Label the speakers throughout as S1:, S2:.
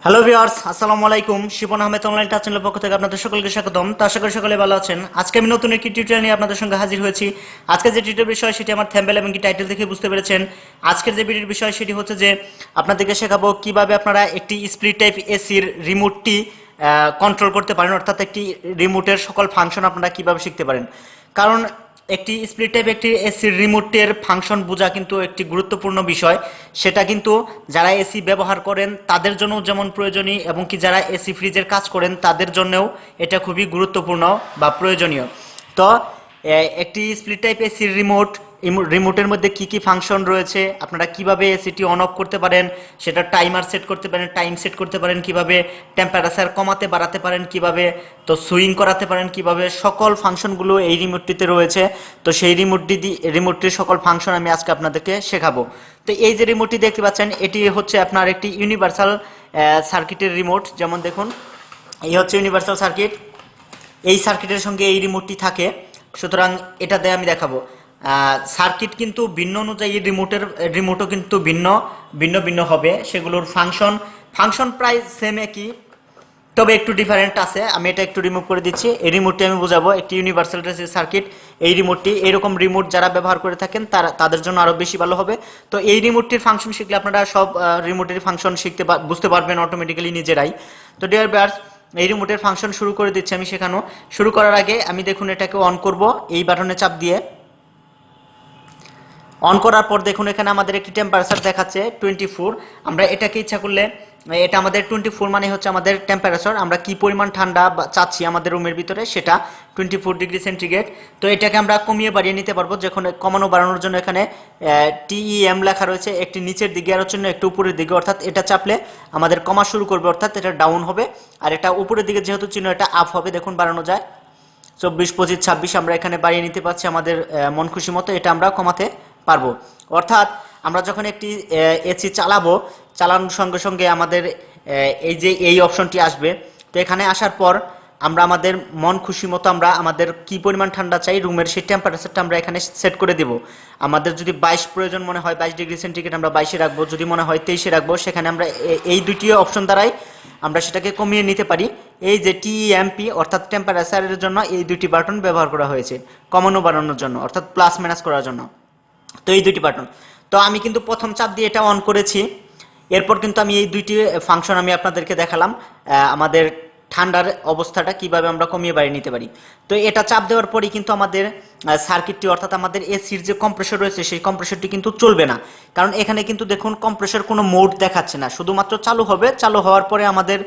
S1: Hello viewers, আসসালামু আলাইকুম। Shipon Ahmed online touch চ্যানেলের পক্ষ থেকে আপনাদের সকলকে স্বাগতম। তো আশা করি সকলে ভালো আছেন। আজকে আমি নতুন একটি টিউটোরিয়াল নিয়ে আপনাদের সঙ্গে হাজির হয়েছি। আজকে যে টিউটোরিয়াল বিষয় সেটি আমার থাম্বনেল এবং কি টাইটেল দেখে বুঝতে পেরেছেন। আজকের যে ভিডিওর বিষয় সেটি হচ্ছে যে আপনাদেরকে শেখাবো কিভাবে আপনারা একটি স্প্লিট টাইপ এসির রিমোটটি কন্ট্রোল করতে পারেন, অর্থাৎ একটি রিমোটের সকল ফাংশন আপনারা কিভাবে শিখতে পারেন। কারণ একটি স্প্লিট টাইপ একটি এসির রিমোটের ফাংশন বোঝা কিন্তু একটি গুরুত্বপূর্ণ বিষয়। সেটা কিন্তু যারা এসি ব্যবহার করেন তাদের জন্য যেমন প্রয়োজনীয়, এবং কি যারা এসি ফ্রিজের কাজ করেন তাদের জন্যও এটা খুবই গুরুত্বপূর্ণ বা প্রয়োজনীয়। তো একটি স্প্লিট টাইপ এসির রিমোটের মধ্যে কি কি ফাংশন রয়েছে, আপনারা কিভাবে এসিটি অন অফ করতে পারেন, সেটা টাইমার সেট করতে পারেন, টাইম সেট করতে পারেন, কিভাবে টেম্পারেচার কমাতে বাড়াতে পারেন, কিভাবে তো সুইং করাতে পারেন, কিভাবে সকল ফাংশনগুলো এই রিমোটটিতে রয়েছে। তো সেই রিমোটটির সকল ফাংশন আমি আজকে আপনাদেরকে শেখাবো। তো এই যে রিমোটটি দেখতে পাচ্ছেন, এটি হচ্ছে আপনার একটি ইউনিভার্সাল সার্কিটের রিমোট। যেমন দেখুন, এই হচ্ছে ইউনিভার্সাল সার্কিট। এই সার্কিটের সঙ্গে এই রিমোটটি থাকে। সুতরাং এটাতে আমি দেখাবো। সার্কিট কিন্তু ভিন্ন অনুযায়ী রিমোটও কিন্তু ভিন্ন ভিন্ন ভিন্ন হবে। সেগুলোর ফাংশন প্রায় সেম একই, তবে একটু ডিফারেন্ট আছে। আমি এটা একটু রিমুভ করে দিচ্ছি। এই রিমোটটি আমি বোঝাবো একটি ইউনিভার্সাল সার্কিট। এই রিমোটটি, এরকম রিমোট যারা ব্যবহার করে থাকেন তাদের জন্য আরো বেশি ভালো হবে। তো এই রিমোটটির ফাংশন শিখলে আপনারা সব রিমোটের ফাংশন বুঝতে পারবেন অটোমেটিক্যালি নিজেরাই। তো ডিয়ার ভিউয়ার্স, এই রিমোটের ফাংশন শুরু করে দিচ্ছি আমি শেখানো। শুরু করার আগে আমি দেখুন এটাকে অন করব এই বাটনে চাপ দিয়ে। অন করার পর দেখুন এখানে আমাদের একটি টেম্পারেচার দেখাচ্ছে 24। আমরা এটাকে ইচ্ছা করলে, এটা আমাদের 24 মানে হচ্ছে আমাদের টেম্পারেচার, আমরা কি পরিমাণ ঠান্ডা চাচ্ছি আমাদের রুমের ভিতরে সেটা 24 ডিগ্রি সেন্টিগ্রেড। তো এটাকে আমরা কমিয়ে বাড়িয়ে নিতে পারবো। যখন কমানো বাড়ানোর জন্য এখানে টিইএম লেখা রয়েছে, একটি নিচের দিকে আর জন্য একটু উপরের দিকে, অর্থাৎ এটা চাপলে আমাদের কমা শুরু করবে, অর্থাৎ এটা ডাউন হবে। আর এটা উপরের দিকে যেহেতু চিহ্ন, এটা আপ হবে। দেখুন বাড়ানো যায় 24, 25, 26 আমরা এখানে বাড়িয়ে নিতে পারছি আমাদের মন খুশি মতো। এটা আমরা কমাতে পারবো। অর্থাৎ আমরা যখন একটি এসি চালানোর সঙ্গে সঙ্গে আমাদের এই যে এই অপশনটি আসবে। তো এখানে আসার পর আমরা আমাদের মন খুশি মতো আমরা আমাদের কি পরিমাণ ঠান্ডা চাই রুমের, সেই টেম্পারেচারটা আমরা এখানে সেট করে দেব। আমাদের যদি 22 প্রয়োজন মনে হয়, 22 ডিগ্রি সেন্টিগ্রেড আমরা 22-এ রাখবো। যদি মনে হয় 23-এ রাখবো। সেখানে আমরা এই দুটি অপশন দ্বারাই আমরা সেটাকে কমিয়ে নিতে পারি। এই যে টিএমপি অর্থাৎ টেম্পারেচারের জন্য এই দুটি বাটন ব্যবহার করা হয়েছে, কমানো বাড়ানোর জন্য, অর্থাৎ প্লাস মাইনাস করার জন্য। তো এই দুটি বাটন, তো আমি কিন্তু প্রথম চাপ দিয়ে এটা অন করেছি। এরপর কিন্তু আমি এই দুইটি ফাংশন আমি আপনাদেরকে দেখালাম, আমাদের ঠান্ডার অবস্থাটা কিভাবে আমরা কমিয়ে বাড়িয়ে নিতে পারি। তো এটা চাপ দেওয়ার পরেই কিন্তু আমাদের সার্কিটটি, অর্থাৎ আমাদের এসির যে কম্প্রেসর রয়েছে সেই কম্প্রেসরটি কিন্তু চলবে না। কারণ এখানে কিন্তু দেখুন কম্প্রেসর কোনো মোড দেখাচ্ছে না, শুধুমাত্র চালু হবে। চালু হওয়ার পরে আমাদের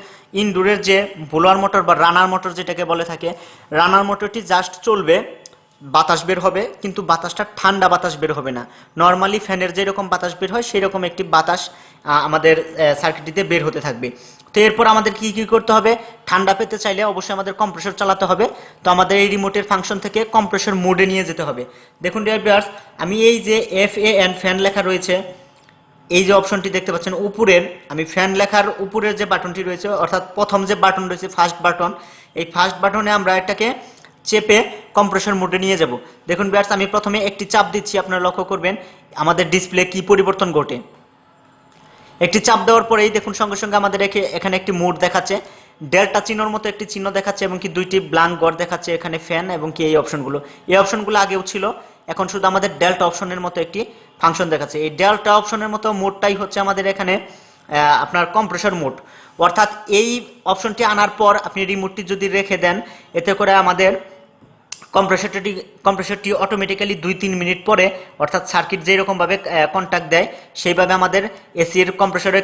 S1: ইনডোরের যে ব্লোয়ার মোটর বা রানার মোটর যেটাকে বলে থাকে, রানার মোটরটি জাস্ট চলবে, বাতাস বের হবে, কিন্তু বাতাসটা ঠান্ডা বাতাস বের হবে না। নর্মালি ফ্যানের যেরকম বাতাস বের হয় সেই রকম একটি বাতাস আমাদের সার্কিটটিতে বের হতে থাকবে। তো এরপর আমাদের কি কি করতে হবে, ঠান্ডা পেতে চাইলে অবশ্যই আমাদের কম্প্রেসর চালাতে হবে। তো আমাদের এই রিমোটের ফাংশন থেকে কম্প্রেসর মোডে নিয়ে যেতে হবে। দেখুন ডিয়ার ভিউয়ার্স, আমি এই যে FAN ফ্যান লেখা রয়েছে, এই যে অপশনটি দেখতে পাচ্ছেন উপরের, আমি ফ্যান লেখার উপরের যে বাটনটি রয়েছে, অর্থাৎ প্রথম যে বাটন রয়েছে ফার্স্ট বাটন, এই ফার্স্ট বাটনে আমরা এটাকে চেপে কম্প্রেসর মোডে নিয়ে যাব। দেখুন ভিউয়ার্স, আমি প্রথমে একটি চাপ দিচ্ছি, আপনারা লক্ষ্য করবেন আমাদের ডিসপ্লে কি পরিবর্তন ঘটে। একটি চাপ দেওয়ার পরেই দেখুন সঙ্গে সঙ্গে আমাদের এখানে একটি মোড দেখাচ্ছে, ডেল্টা চিহ্নর মতো একটি চিহ্ন দেখাচ্ছে, এবং কি দুইটি ব্ল্যাঙ্ক ঘর দেখাচ্ছে এখানে ফ্যান এবং কি এই অপশনগুলো আগেও ছিল। এখন শুধু আমাদের ডেল্টা অপশনের মতো একটি ফাংশন দেখাচ্ছে। এই ডেল্টা অপশনের মতো মোডটাই হচ্ছে আমাদের এখানে আপনার কম্প্রেসর মোড। অর্থাৎ এই অপশনটি আনার পর আপনি রিমোটটি যদি রেখে দেন, এতে করে আমাদের কম্প্রেসরটি অটোমেটিক্যালি 2-3 মিনিট পরে, অর্থাৎ সার্কিট যেরকমভাবে কন্ট্যাক্ট দেয় সেইভাবে আমাদের এসির কম্প্রেসরে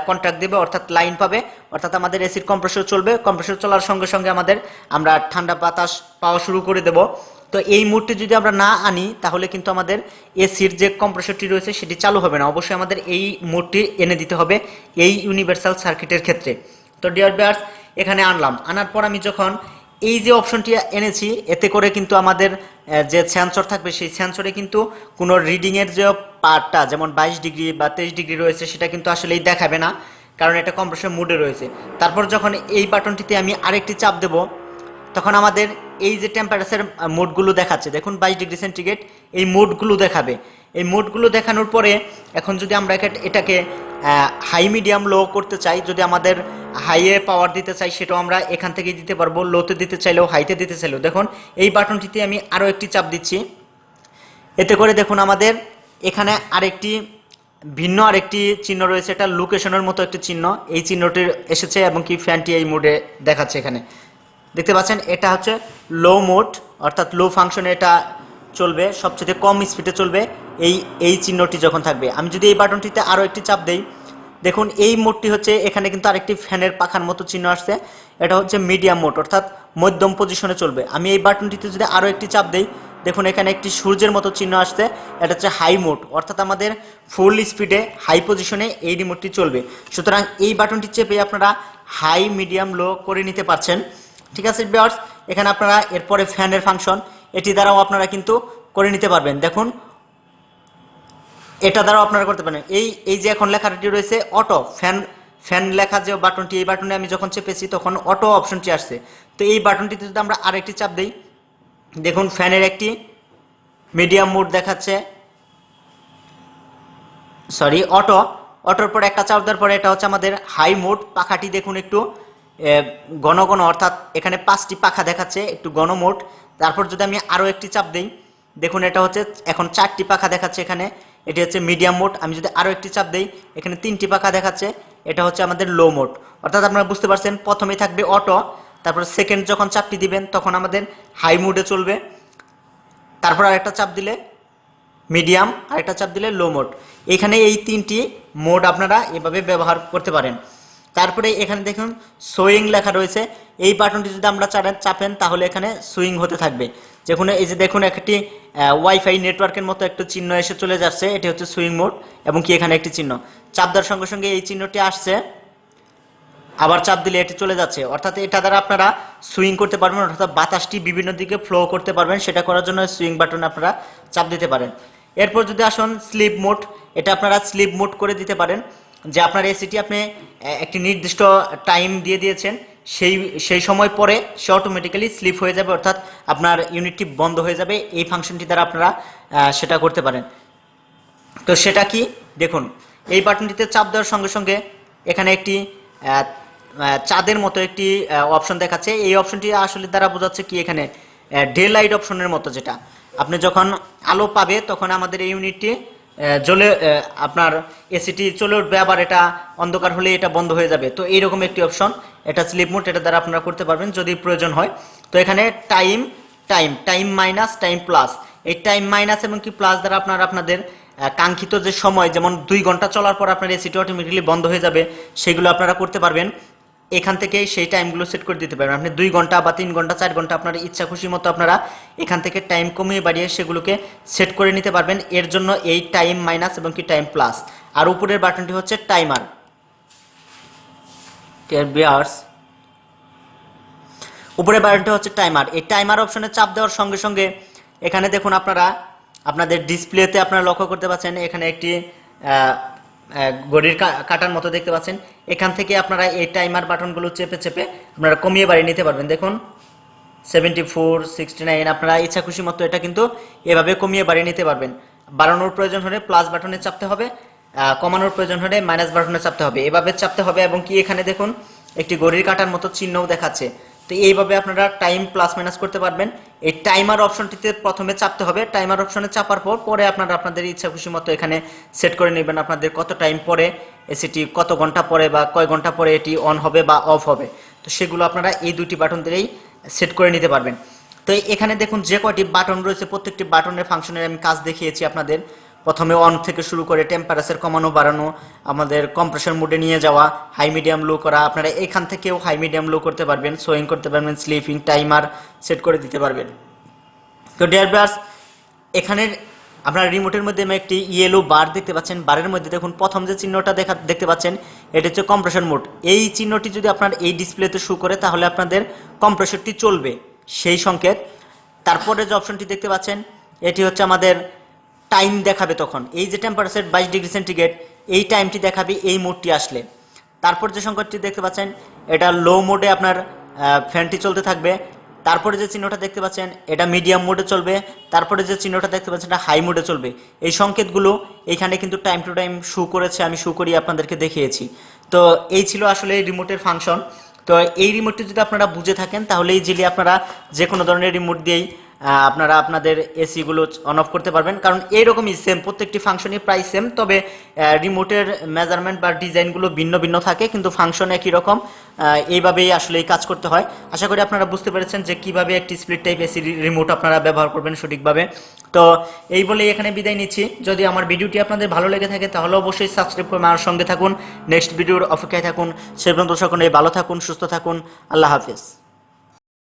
S1: কন্ট্যাক্ট দেবে, অর্থাৎ লাইন পাবে। অর্থাৎ আমাদের এসির কম্প্রেসর চলবে, কম্প্রেসর চলার সঙ্গে সঙ্গে আমরা ঠান্ডা বাতাস পাওয়া শুরু করে দেব। তো এই মোডটি যদি আমরা না আনি তাহলে কিন্তু আমাদের এসির যে কম্প্রেসরটি রয়েছে সেটি চালু হবে না। অবশ্যই আমাদের এই মোডটি এনে দিতে হবে এই ইউনিভার্সাল সার্কিটের ক্ষেত্রে। তো ডিয়ার ভিউয়ার্স, এখানে আনার পর আমি যখন এই যে অপশনটি এনেছি, এতে করে কিন্তু আমাদের যে সেন্সর থাকবে সেই সেন্সরে কিন্তু কোনো রিডিংয়ের যে পার্টটা, যেমন 22 ডিগ্রি বা 23 ডিগ্রি রয়েছে, সেটা কিন্তু আসলেই দেখাবে না, কারণ এটা কম্প্রেসর মোডে রয়েছে। তারপর যখন এই বাটনটিতে আমি আরেকটি চাপ দেব, তখন আমাদের এই যে টেম্পারেচার মোডগুলো দেখাচ্ছে দেখুন 22°C এই মোডগুলো দেখাবে। এই মোডগুলো দেখানোর পরে এখন যদি আমরা এটাকে হাই মিডিয়াম লো করতে চাই, যদি আমাদের হাইয়ে পাওয়ার দিতে চাই সেটাও আমরা এখান থেকেই দিতে পারবো, লোতে দিতে চাইলেও হাইতে দিতে চাইলেও। দেখুন এই বাটনটিতে আমি আরও একটি চাপ দিচ্ছি, এতে করে দেখুন আমাদের এখানে ভিন্ন আরেকটি চিহ্ন রয়েছে, এটা লোকেশনের মতো একটি চিহ্ন, এই চিহ্নটি এসেছে এবং কি ফ্যানটি এই মোডে দেখাচ্ছে। এখানে দেখতে পাচ্ছেন এটা হচ্ছে লো মোড, অর্থাৎ লো ফাংশনে এটা চলবে, সবচেয়ে কম স্পিডে চলবে এই চিহ্নটি যখন থাকবে। আমি যদি এই বাটনটিতে আরও একটি চাপ দেই, দেখুন এই মোডটি হচ্ছে, এখানে কিন্তু আরেকটি ফ্যানের পাখার মতো চিহ্ন আসছে, এটা হচ্ছে মিডিয়াম মোড, অর্থাৎ মধ্যম পজিশনে চলবে। আমি এই বাটনটিতে যদি আরও একটি চাপ দেই, দেখুন এখানে একটি সূর্যের মতো চিহ্ন আসছে, এটা হচ্ছে হাই মোড, অর্থাৎ আমাদের ফুল স্পিডে হাই পজিশনে এই রিমোটটি চলবে। সুতরাং এই বাটনটি চেপে আপনারা হাই মিডিয়াম লো করে নিতে পারছেন। ঠিক আছে ভিউয়ার্স, এখানে আপনারা এরপরে ফ্যানের ফাংশন, এটি দ্বারাও আপনারা কিন্তু করে নিতে পারবেন। দেখুন এটা দ্বারাও আপনারা করতে পারেন। এই যে এখন লেখাটি রয়েছে অটো ফ্যান লেখা যে বাটনটি, এই বাটনে আমি যখন চেপেছি তখন অটো অপশনটি আসছে। তো এই বাটনটিতে যদি আমরা আরেকটি চাপ দিই, দেখুন ফ্যানের একটি মিডিয়াম মোড দেখাচ্ছে, সরি অটোর পরে একটা চাপ দেওয়ার পরে এটা হচ্ছে আমাদের হাই মোড। পাখাটি দেখুন একটু ঘন ঘন, অর্থাৎ এখানে 5টি পাখা দেখাচ্ছে, একটু ঘন মোড। তারপর যদি আমি আরও একটি চাপ দিই, দেখুন এটা হচ্ছে এখন 4টি পাখা দেখাচ্ছে, এখানে এটি হচ্ছে মিডিয়াম মোড। আমি যদি আরও একটি চাপ দিই, এখানে 3টি পাখা দেখাচ্ছে, এটা হচ্ছে আমাদের লো মোড। অর্থাৎ আপনারা বুঝতে পারছেন, প্রথমেই থাকবে অটো, তারপর সেকেন্ড যখন চাপটি দিবেন তখন আমাদের হাই মোডে চলবে, তারপর আরেকটা চাপ দিলে মিডিয়াম, আরেকটা চাপ দিলে লো মোড। এখানে এই 3টি মোড আপনারা এভাবে ব্যবহার করতে পারেন। তারপরে এখানে দেখুন সুইং লেখা রয়েছে, এই বাটনটি যদি আমরা চাপেন তাহলে এখানে সুইং হতে থাকবে। যেখানে এই যে দেখুন একটি ওয়াইফাই নেটওয়ার্কের মতো একটা চিহ্ন এসে চলে যাচ্ছে, এটি হচ্ছে সুইং মোড, এবং কি এখানে একটি চিহ্ন, চাপ দেওয়ার সঙ্গে সঙ্গে এই চিহ্নটি আসছে, আবার চাপ দিলে এটি চলে যাচ্ছে। অর্থাৎ এটা দ্বারা আপনারা সুইং করতে পারবেন, অর্থাৎ বাতাসটি বিভিন্ন দিকে ফ্লো করতে পারবেন। সেটা করার জন্য সুইং বাটন আপনারা চাপ দিতে পারেন। এরপর যদি আসুন স্লিপ মোড, এটা আপনারা স্লিপ মোড করে দিতে পারেন, যে আপনার এসিটি আপনি একটি নির্দিষ্ট টাইম দিয়ে দিয়েছেন, সেই সময় পরে সে অটোমেটিক্যালি স্লিপ হয়ে যাবে, অর্থাৎ আপনার ইউনিটটি বন্ধ হয়ে যাবে। এই ফাংশনটি দ্বারা আপনারা সেটা করতে পারেন। তো সেটা কি দেখুন, এই বাটনটিতে চাপ দেওয়ার সঙ্গে সঙ্গে এখানে একটি চাঁদের মতো একটি অপশন দেখাচ্ছে। এই অপশনটি আসলে দ্বারা বোঝাচ্ছে কি, এখানে ডে লাইট অপশনের মতো, যেটা আপনি যখন আলো পাবে তখন আমাদের এই ইউনিটটি জ্বলে, আপনার এসিটি চলে উঠবে, আবার এটা অন্ধকার হলে এটা বন্ধ হয়ে যাবে। তো এইরকম একটি অপশন, এটা স্লিপ মোড, এটা দ্বারা আপনারা করতে পারবেন যদি প্রয়োজন হয়। তো এখানে টাইম মাইনাস টাইম প্লাস, এই টাইম মাইনাস এবং কি প্লাস দ্বারা আপনারা আপনাদের কাঙ্ক্ষিত যে সময়, যেমন 2 ঘন্টা চলার পর আপনার এসিটি অটোমেটিক্যালি বন্ধ হয়ে যাবে, সেগুলো আপনারা করতে পারবেন। এখান থেকে সেই টাইমগুলো সেট করে দিতে পারবেন। আপনি 2 ঘন্টা বা 3 ঘন্টা 4 ঘন্টা আপনার ইচ্ছা খুশি মতো আপনারা এখান থেকে টাইম কমিয়ে বাড়িয়ে সেগুলোকে সেট করে নিতে পারবেন। এর জন্য এই টাইম মাইনাস এবং কি টাইম প্লাস। আর উপরের বাটনটি হচ্ছে টাইমার। উপরের বাটনটি হচ্ছে টাইমার। এই টাইমার অপশনে চাপ দেওয়ার সঙ্গে সঙ্গে এখানে দেখুন আপনারা আপনাদের ডিসপ্লেতে আপনারা লক্ষ্য করতে পাচ্ছেন, এখানে একটি ঘড়ির কাটার মতো দেখতে পাচ্ছেন। এখান থেকে আপনারা এই টাইমার বাটনগুলো চেপে চেপে আপনারা কমিয়ে বাড়িয়ে নিতে পারবেন। দেখুন 74, 69, আপনারা ইচ্ছা খুশি মতো এটা কিন্তু এভাবে কমিয়ে বাড়িয়ে নিতে পারবেন। বাড়ানোর প্রয়োজন হলে প্লাস বাটনে চাপতে হবে, কমানোর প্রয়োজন হলে মাইনাস বাটনে চাপতে হবে, এভাবে চাপতে হবে। এবং কি এখানে দেখুন একটি ঘড়ির কাটার মতো চিহ্নও দেখাচ্ছে। তো এইভাবে আপনারা টাইম প্লাস মাইনাস করতে পারবেন। এই টাইমার অপশনটিতে প্রথমে চাপতে হবে, টাইমার অপশনে চাপার পরে আপনারা আপনাদের ইচ্ছা খুশি মতো এখানে সেট করে নেবেন আপনাদের কত টাইম পরে এসিটি, কত ঘন্টা পরে বা কয় ঘন্টা পরে এটি অন হবে বা অফ হবে। তো সেগুলো আপনারা এই 2টি বাটন দিয়েই সেট করে নিতে পারবেন। তো এখানে দেখুন যে কয়টি বাটন রয়েছে, প্রত্যেকটি বাটনের ফাংশনের আমি কাজ দেখিয়েছি আপনাদের। প্রথমে অন থেকে শুরু করে টেম্পারেচার কমানো বাড়ানো, আমাদের কম্প্রেশন মোডে নিয়ে যাওয়া, হাই মিডিয়াম লো করা, আপনারা এখান থেকেও হাই মিডিয়াম লো করতে পারবেন, সোয়িং করতে পারবেন, স্লিপিং, টাইমার সেট করে দিতে পারবেন। তো ডিয়ার ভিউয়ার্স, এখানের আপনার রিমোটের মধ্যে আমি একটি ইয়েলো বার দেখতে পাচ্ছেন। বারের মধ্যে দেখুন প্রথম যে চিহ্নটা দেখতে পাচ্ছেন, এটা হচ্ছে কম্প্রেশন মোড। এই চিহ্নটি যদি আপনার এই ডিসপ্লেতে শো করে তাহলে আপনাদের কম্প্রেসরটি চলবে, সেই সংকেত। তারপরে যে অপশনটি দেখতে পাচ্ছেন, এটি হচ্ছে আমাদের টাইম দেখাবে, তখন এই যে টেম্পারেচার 22°C, এই টাইমটি দেখাবে এই মোডটি আসলে। তারপর যে সংকেতটি দেখতে পাচ্ছেন, এটা লো মোডে আপনার ফ্যানটি চলতে থাকবে, তারপরে যে চিহ্নটা দেখতে পাচ্ছেন এটা মিডিয়াম মোডে চলবে, তারপরে যে চিহ্নটা দেখতে পাচ্ছেন এটা হাই মোডে চলবে। এই সংকেতগুলো এইখানে কিন্তু টাইম টু টাইম শো করেছে, আমি শো করিয়ে আপনাদেরকে দেখিয়েছি। তো এই ছিল আসলে এই রিমোটের ফাংশন। তো এই রিমোটটি যদি আপনারা বুঝে থাকেন তাহলে ইজিলি আপনারা যে কোনো ধরনের রিমোট দিয়েই আপনারা আপনাদের এসিগুলো অন অফ করতে পারবেন, কারণ এইরকমই সেম প্রত্যেকটি ফাংশনই প্রায় সেম, তবে রিমোটের মেজারমেন্ট বা ডিজাইনগুলো ভিন্ন ভিন্ন থাকে, কিন্তু ফাংশন একই রকম। এইভাবেই আসলে এই কাজ করতে হয়। আশা করি আপনারা বুঝতে পেরেছেন যে কিভাবে একটি স্প্লিট টাইপ এসি রিমোট আপনারা ব্যবহার করবেন সঠিকভাবে। তো এই বলেই এখানে বিদায় নিচ্ছি। যদি আমার ভিডিওটি আপনাদের ভালো লেগে থাকে তাহলে অবশ্যই সাবস্ক্রাইব করে আমার সঙ্গে থাকুন, নেক্সট ভিডিওর অপেক্ষায় থাকুন। সে পর্যন্ত সকলে ভালো থাকুন, সুস্থ থাকুন। আল্লাহ হাফেজ।